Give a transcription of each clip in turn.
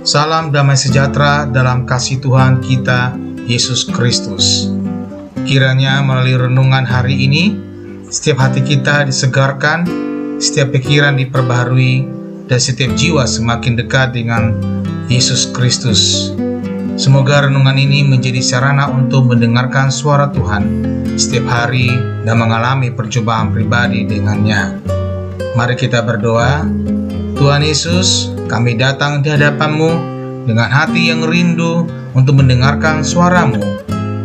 Salam damai sejahtera dalam kasih Tuhan kita, Yesus Kristus. Kiranya melalui renungan hari ini, setiap hati kita disegarkan, setiap pikiran diperbaharui, dan setiap jiwa semakin dekat dengan Yesus Kristus. Semoga renungan ini menjadi sarana untuk mendengarkan suara Tuhan setiap hari dan mengalami percobaan pribadi dengannya. Mari kita berdoa. Tuhan Yesus, kami datang di hadapan-Mu dengan hati yang rindu untuk mendengarkan suara-Mu.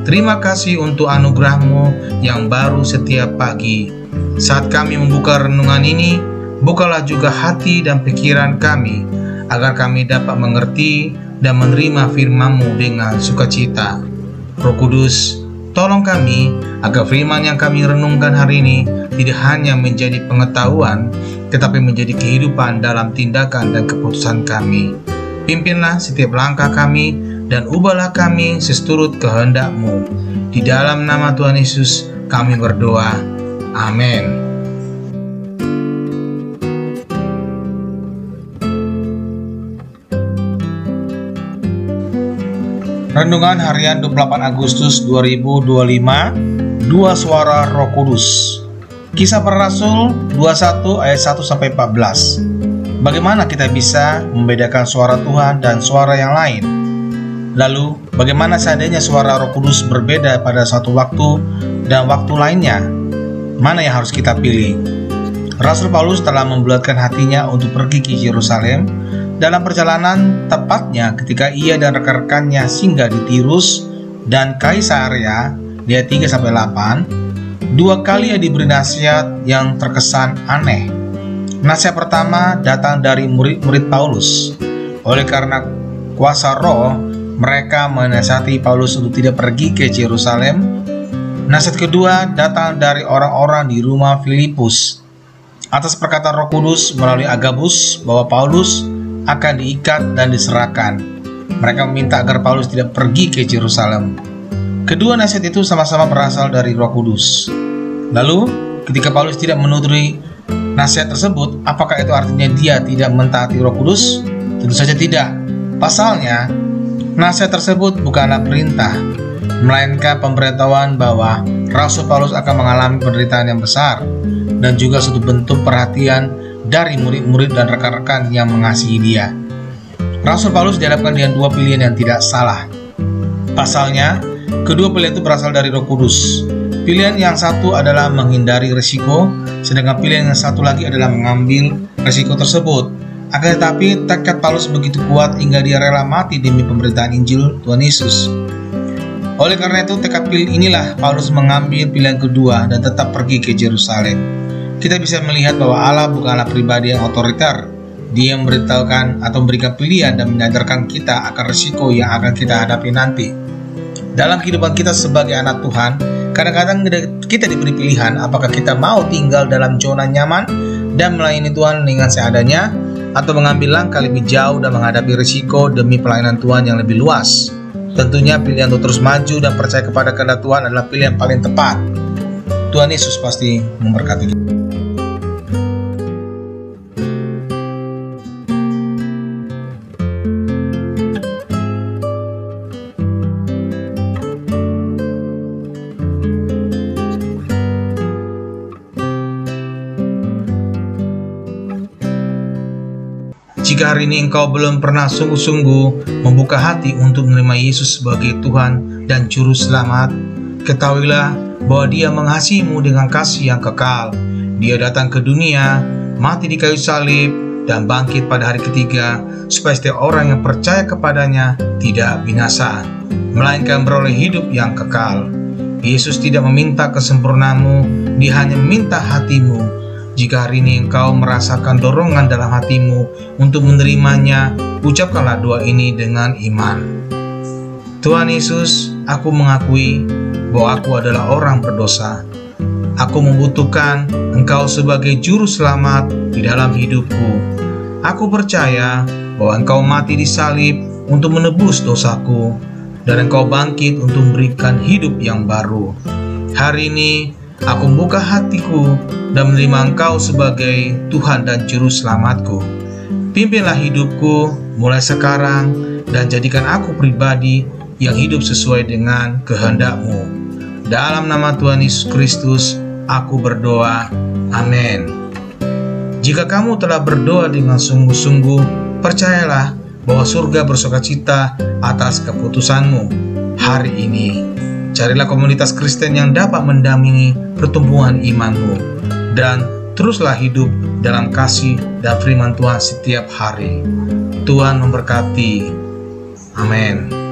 Terima kasih untuk anugerah-Mu yang baru setiap pagi. Saat kami membuka renungan ini, bukalah juga hati dan pikiran kami, agar kami dapat mengerti dan menerima firman-Mu dengan sukacita. Roh Kudus, tolong kami agar firman yang kami renungkan hari ini tidak hanya menjadi pengetahuan, tetapi menjadi kehidupan dalam tindakan dan keputusan kami. Pimpinlah setiap langkah kami dan ubahlah kami seturut kehendak-Mu. Di dalam nama Tuhan Yesus kami berdoa. Amin. Renungan harian 28 Agustus 2025, Dua Suara Roh Kudus. Kisah Para Rasul 21 ayat 1-14. Bagaimana kita bisa membedakan suara Tuhan dan suara yang lain? Lalu, bagaimana seandainya suara Roh Kudus berbeda pada suatu waktu dan waktu lainnya? Mana yang harus kita pilih? Rasul Paulus telah membulatkan hatinya untuk pergi ke Yerusalem. Dalam perjalanan, tepatnya ketika ia dan rekan-rekannya singgah di Tirus dan Kaisarea, di ayat 3-8, dua kali ia diberi nasihat yang terkesan aneh. Nasihat pertama datang dari murid-murid Paulus. Oleh karena kuasa roh, mereka menasihati Paulus untuk tidak pergi ke Yerusalem. Nasihat kedua datang dari orang-orang di rumah Filipus. Atas perkataan Roh Kudus melalui Agabus bahwa Paulus akan diikat dan diserahkan. Mereka meminta agar Paulus tidak pergi ke Yerusalem. Kedua nasihat itu sama-sama berasal dari Roh Kudus. Lalu, ketika Paulus tidak menuruti nasihat tersebut, apakah itu artinya dia tidak mentaati Roh Kudus? Tentu saja tidak. Pasalnya, nasihat tersebut bukanlah perintah, melainkan pemberitahuan bahwa Rasul Paulus akan mengalami penderitaan yang besar dan juga suatu bentuk perhatian dari murid-murid dan rekan-rekan yang mengasihi dia. Rasul Paulus dihadapkan dengan dua pilihan yang tidak salah. Pasalnya, kedua pilihan itu berasal dari Roh Kudus. Pilihan yang satu adalah menghindari risiko, sedangkan pilihan yang satu lagi adalah mengambil risiko tersebut. Akan tetapi, tekad Paulus begitu kuat hingga dia rela mati demi pemberitaan Injil Tuhan Yesus. Oleh karena itu, tekad pilihan inilah Paulus mengambil pilihan kedua dan tetap pergi ke Yerusalem. Kita bisa melihat bahwa Allah bukanlah pribadi yang otoriter. Dia memberitahukan atau memberikan pilihan dan menyadarkan kita akan risiko yang akan kita hadapi nanti. Dalam kehidupan kita sebagai anak Tuhan, kadang-kadang kita diberi pilihan apakah kita mau tinggal dalam zona nyaman dan melayani Tuhan dengan seadanya, atau mengambil langkah lebih jauh dan menghadapi risiko demi pelayanan Tuhan yang lebih luas. Tentunya pilihan untuk terus maju dan percaya kepada kehendak Tuhan adalah pilihan paling tepat. Tuhan Yesus pasti memberkati kita. Jika hari ini engkau belum pernah sungguh-sungguh membuka hati untuk menerima Yesus sebagai Tuhan dan Juru Selamat, ketahuilah bahwa Dia mengasihimu dengan kasih yang kekal. Dia datang ke dunia, mati di kayu salib, dan bangkit pada hari ketiga, supaya setiap orang yang percaya kepadanya tidak binasa, melainkan beroleh hidup yang kekal. Yesus tidak meminta kesempurnaanmu, Dia hanya meminta hatimu. Jika hari ini engkau merasakan dorongan dalam hatimu untuk menerimanya, ucapkanlah doa ini dengan iman. Tuhan Yesus, aku mengakui bahwa aku adalah orang berdosa. Aku membutuhkan Engkau sebagai Juru Selamat di dalam hidupku. Aku percaya bahwa Engkau mati di salib untuk menebus dosaku, dan Engkau bangkit untuk memberikan hidup yang baru. Hari ini aku membuka hatiku dan menerima Engkau sebagai Tuhan dan Juru Selamatku. Pimpinlah hidupku mulai sekarang dan jadikan aku pribadi yang hidup sesuai dengan kehendak-Mu. Dalam nama Tuhan Yesus Kristus, aku berdoa. Amin. Jika kamu telah berdoa dengan sungguh-sungguh, percayalah bahwa surga bersukacita atas keputusanmu hari ini. Carilah komunitas Kristen yang dapat mendampingi pertumbuhan imanmu, dan teruslah hidup dalam kasih dan firman Tuhan setiap hari. Tuhan memberkati. Amin.